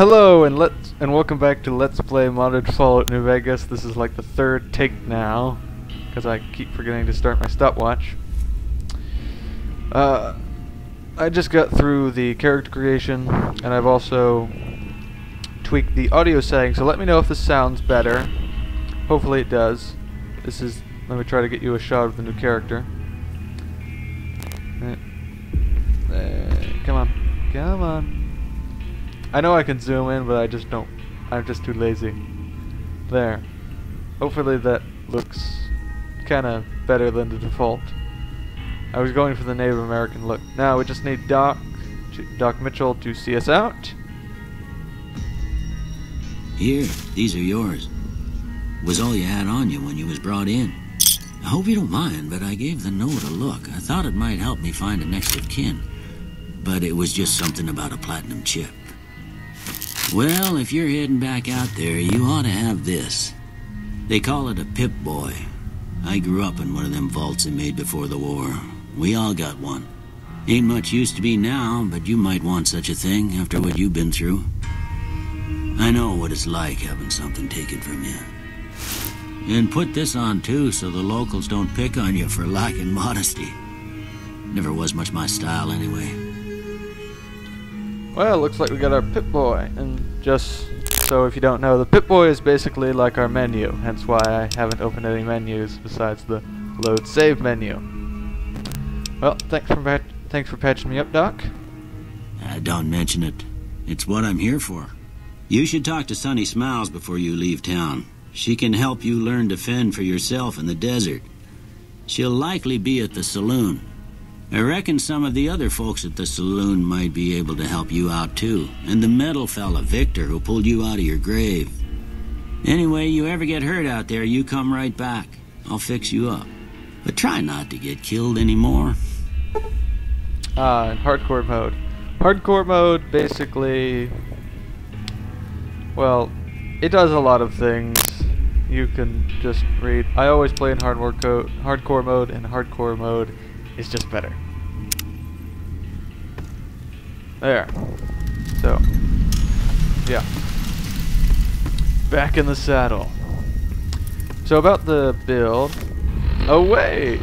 Hello and welcome back to Let's Play Modded Fallout New Vegas. This is like the third take now, because I keep forgetting to start my stopwatch. I just got through the character creation, and I've also tweaked the audio settings, so let me know if this sounds better. Hopefully it does. Let me try to get you a shot of the new character. Come on. Come on. I know I can zoom in, but I just don't. I'm just too lazy. There. Hopefully that looks kind of better than the default. I was going for the Native American look. Now we just need Doc Mitchell to see us out. Here, these are yours. Was all you had on you when you was brought in. I hope you don't mind, but I gave the note a look. I thought it might help me find a next of kin. But it was just something about a platinum chip. Well, if you're heading back out there, you ought to have this. They call it a Pip-Boy. I grew up in one of them vaults they made before the war. We all got one. Ain't much use to be now, but you might want such a thing after what you've been through. I know what it's like having something taken from you. And put this on too, so the locals don't pick on you for lacking modesty. Never was much my style anyway. Well, looks like we got our Pip-Boy, and just so if you don't know, the Pip-Boy is basically like our menu, hence why I haven't opened any menus besides the load save menu. Well, thanks for patching me up, Doc. Don't mention it. It's what I'm here for. You should talk to Sunny Smiles before you leave town. She can help you learn to fend for yourself in the desert. She'll likely be at the saloon. I reckon some of the other folks at the saloon might be able to help you out too. And the metal fella, Victor, who pulled you out of your grave. Anyway, you ever get hurt out there, you come right back. I'll fix you up. But try not to get killed anymore. In hardcore mode. Hardcore mode basically, well, it does a lot of things. You can just read. I always play in hardcore mode, and hardcore mode is just better. There. So, yeah. Back in the saddle. So about the build. Oh wait,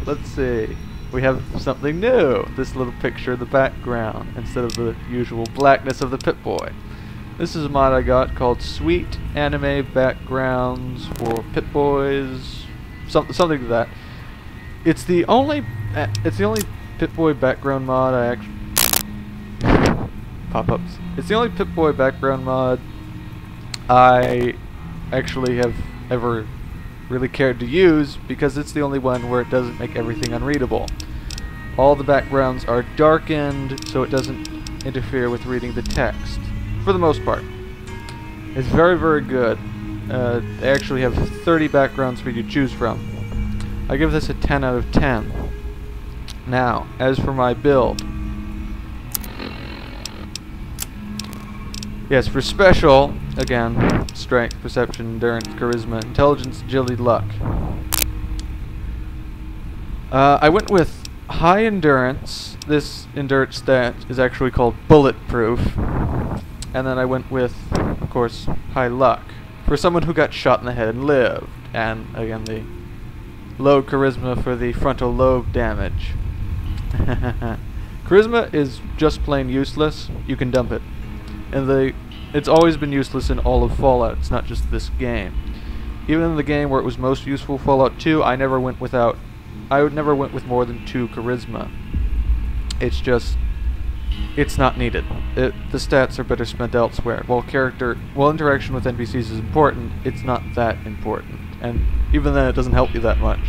let's see. We have something new. This little picture in the background instead of the usual blackness of the Pip-Boy. This is a mod I got called Sweet Anime Backgrounds for Pip-Boys. Something to that. It's the only Pip-Boy background mod I actually pop-ups. It's the only Pip-Boy background mod I actually have ever really cared to use, because it's the only one where it doesn't make everything unreadable. All the backgrounds are darkened so it doesn't interfere with reading the text, for the most part. It's very, very good. They actually have 30 backgrounds for you to choose from. I give this a 10 out of 10. Now, as for my build. Yes, for special, again, strength, perception, endurance, charisma, intelligence, agility, luck. I went with high endurance. This endurance stat is actually called bulletproof. And then I went with, of course, high luck. For someone who got shot in the head and lived. And, again, the low charisma for the frontal lobe damage. Charisma is just plain useless. You can dump it. And it's always been useless in all of Fallout. It's not just this game. Even in the game where it was most useful, Fallout 2, I never went with more than 2 charisma. It's not needed. The stats are better spent elsewhere. While interaction with NPCs is important, it's not that important. And even then, it doesn't help you that much.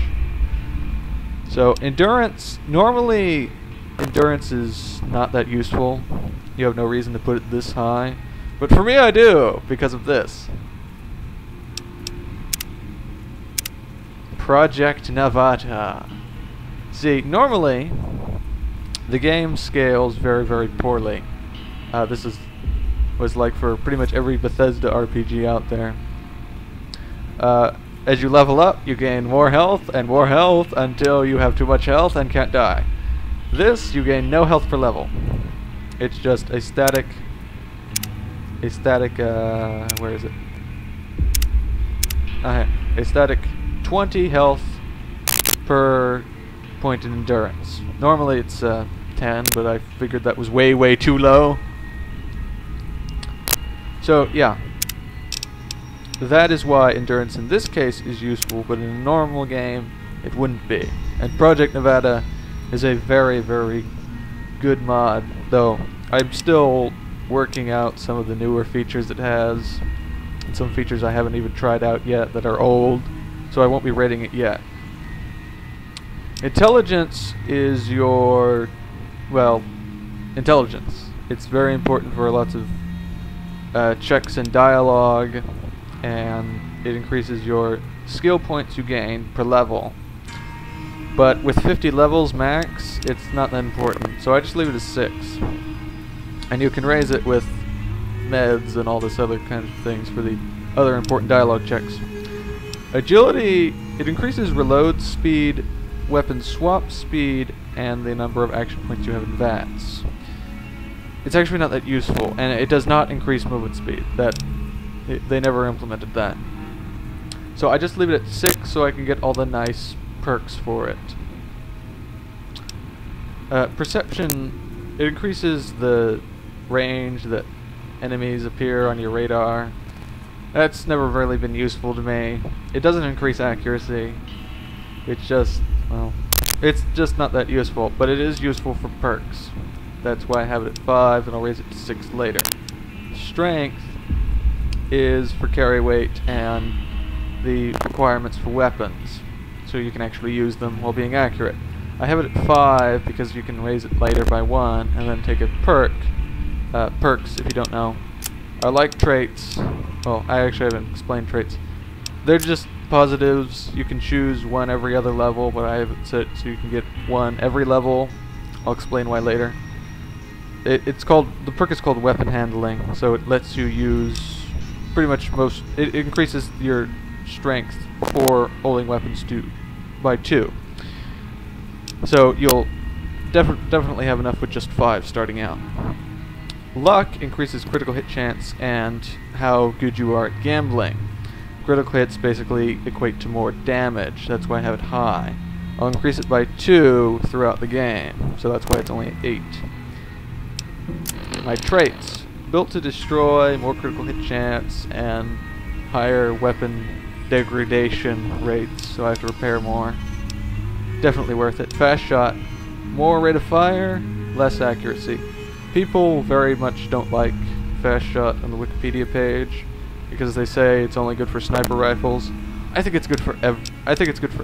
So, endurance, normally, endurance is not that useful. You have no reason to put it this high. But for me, I do, because of this. Project Nevada. See, normally, the game scales very, very poorly. This was like for pretty much every Bethesda RPG out there. As you level up, you gain more health and more health until you have too much health and can't die. This, you gain no health per level. It's just a static a static, where is it? A static 20 health per point in endurance. Normally it's 10, but I figured that was way too low. So yeah, that is why endurance in this case is useful, but in a normal game it wouldn't be. And Project Nevada is a very good mod, though I'm still working out some of the newer features it has, and some features I haven't even tried out yet that are old, so I won't be rating it yet. Intelligence is your, well, intelligence. It's very important for lots of checks and dialogue, and it increases your skill points you gain per level. But with 50 levels max, it's not that important, so I just leave it as 6. And you can raise it with meds and all this other kind of things for the other important dialogue checks. Agility, it increases reload speed, weapon swap speed, and the number of action points you have in VATS. It's actually not that useful, and it does not increase movement speed. They never implemented that. So I just leave it at 6 so I can get all the nice perks for it. Perception, it increases the range that enemies appear on your radar. That's never really been useful to me. It doesn't increase accuracy. It's just, well, it's just not that useful, but it is useful for perks. That's why I have it at 5, and I'll raise it to 6 later. Strength is for carry weight and the requirements for weapons, so you can actually use them while being accurate. I have it at 5 because you can raise it later by 1 and then take a perk. Perks, if you don't know, are like traits. Well, I actually haven't explained traits. They're just positives. You can choose one every other level, but I have it set so you can get one every level. I'll explain why later. The perk is called weapon handling, so it lets you use pretty much it increases your strength for holding weapons by 2. So you'll definitely have enough with just 5 starting out. Luck increases critical hit chance and how good you are at gambling. Critical hits basically equate to more damage, that's why I have it high. I'll increase it by 2 throughout the game, so that's why it's only at 8. My traits: built to destroy, more critical hit chance, and higher weapon degradation rates, so I have to repair more. Definitely worth it. Fast shot, more rate of fire, less accuracy. People very much don't like fast shot on the Wikipedia page because they say it's only good for sniper rifles. I think it's good for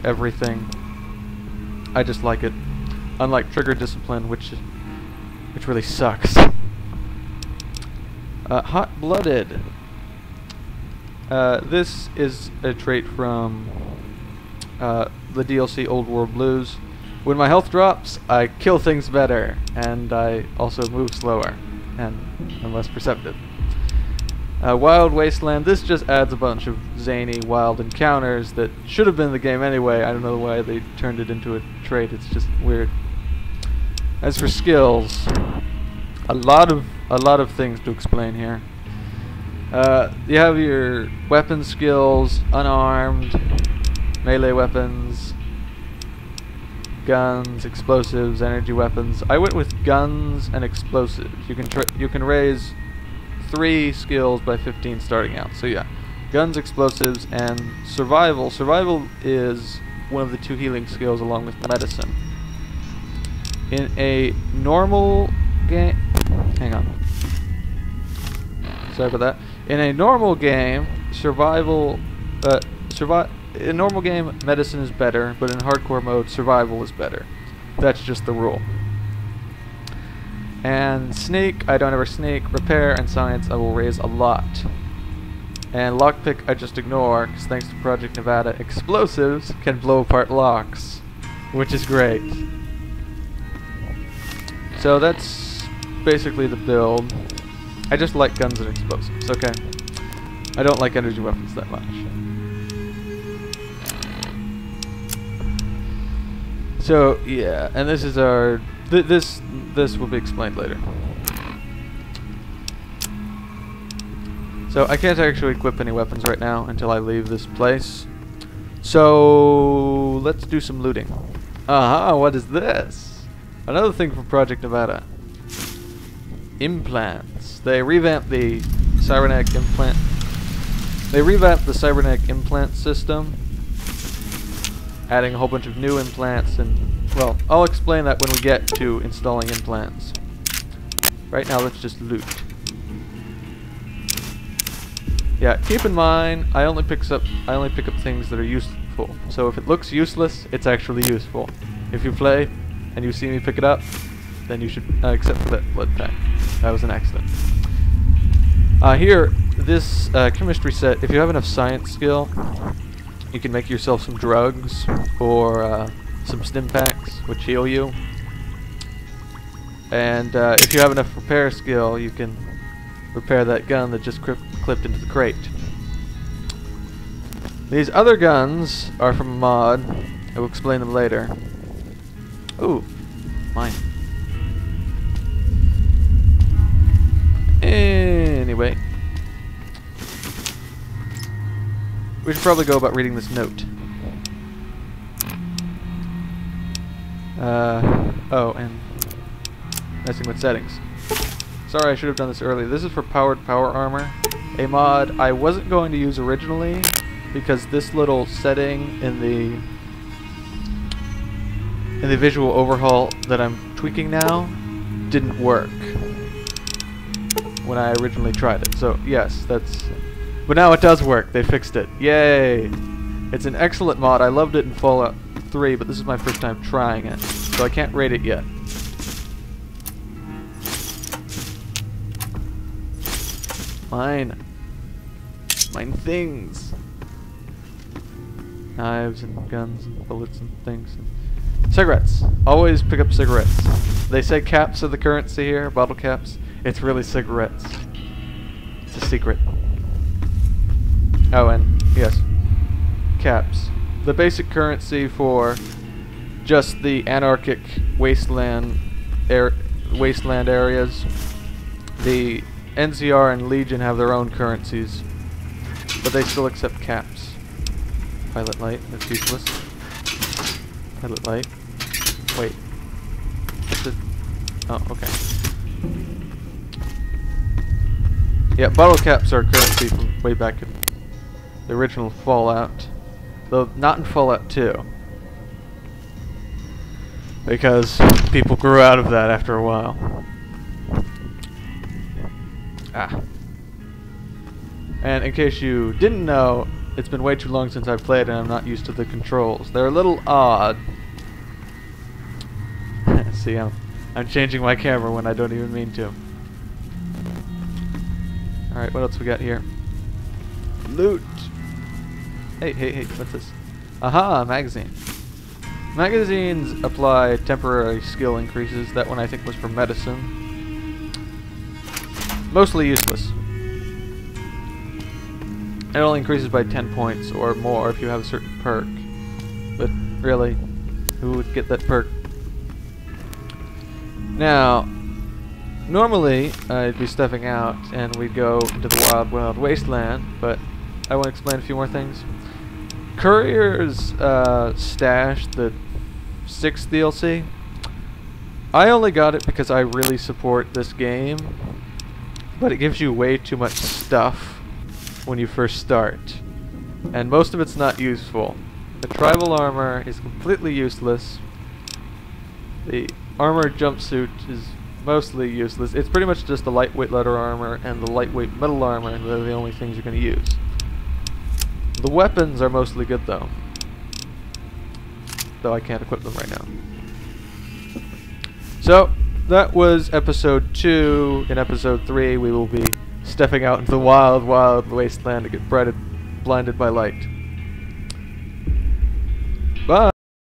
everything. I just like it. Unlike trigger discipline, which really sucks. Hot-blooded. This is a trait from the DLC Old World Blues. When my health drops, I kill things better, and I also move slower, and I'm less perceptive. Wild Wasteland, this just adds a bunch of zany, wild encounters that should have been in the game anyway. I don't know why they turned it into a trait, it's just weird. As for skills, a lot of things to explain here. You have your weapon skills, unarmed, melee weapons, guns, explosives, energy weapons. I went with guns and explosives. You can raise 3 skills by 15 starting out. So yeah, guns, explosives, and survival. Survival is one of the 2 healing skills along with medicine. In a normal game, hang on. Sorry about that. In a normal game, in normal game, medicine is better, but in hardcore mode, survival is better. That's just the rule. And sneak, I don't ever sneak. Repair and science, I will raise a lot. And lockpick, I just ignore, because thanks to Project Nevada, explosives can blow apart locks, which is great. So that's basically the build. I just like guns and explosives, okay? I don't like energy weapons that much. So yeah, and this is our this will be explained later. So I can't actually equip any weapons right now until I leave this place. So let's do some looting. Aha, what is this? Another thing from Project Nevada. Implants. They revamped the cybernetic implant. They revamped the cybernetic implant system, adding a whole bunch of new implants, and well, I'll explain that when we get to installing implants. Right now, let's just loot. Yeah, keep in mind, I only pick up things that are useful. So if it looks useless, it's actually useful. If you play and you see me pick it up, then you should accept that blood pack. That was an accident. Here, this chemistry set, if you have enough science skill, you can make yourself some drugs or some stim packs, which heal you. And if you have enough repair skill, you can repair that gun that just clipped into the crate. These other guns are from a mod. I will explain them later. Ooh, mine. Anyway, we should probably go about reading this note. Oh, and messing with settings. Sorry, I should have done this earlier. This is for powered power armor, a mod I wasn't going to use originally because this little setting in the visual overhaul that I'm tweaking now didn't work when I originally tried it. So yes, but now it does work. They fixed it. Yay! It's an excellent mod. I loved it in Fallout 3, but this is my first time trying it, so I can't rate it yet. Mine things. Knives and guns and bullets and things. Cigarettes. Always pick up cigarettes. They say caps are the currency here, bottle caps. It's really cigarettes. It's a secret. Oh, and yes, caps. The basic currency for just the anarchic wasteland areas. The NCR and Legion have their own currencies, but they still accept caps. Pilot light, that's useless. Pilot light. Wait. What's it? Oh, okay. Yeah, bottle caps are currency from way back in the original Fallout. Though not in Fallout 2. Because people grew out of that after a while. Ah. And in case you didn't know, it's been way too long since I've played and I'm not used to the controls. They're a little odd. See, I'm changing my camera when I don't even mean to. Alright, what else we got here? Loot! Hey, what's this? Aha, magazine. Magazines apply temporary skill increases. That one I think was for medicine. Mostly useless. It only increases by 10 points or more if you have a certain perk. But really, who would get that perk? Now, normally I'd be stepping out and we'd go into the wild, wild wasteland, but I want to explain a few more things. Courier's Stash, the 6th DLC, I only got it because I really support this game, but it gives you way too much stuff when you first start, and most of it's not useful. The tribal armor is completely useless. The armored jumpsuit is mostly useless. It's pretty much just the lightweight leather armor and the lightweight metal armor, and they're the only things you're going to use. The weapons are mostly good though I can't equip them right now. So that was episode 2. In episode 3 we will be stepping out into the wild, wild wasteland to get blinded by light. Bye!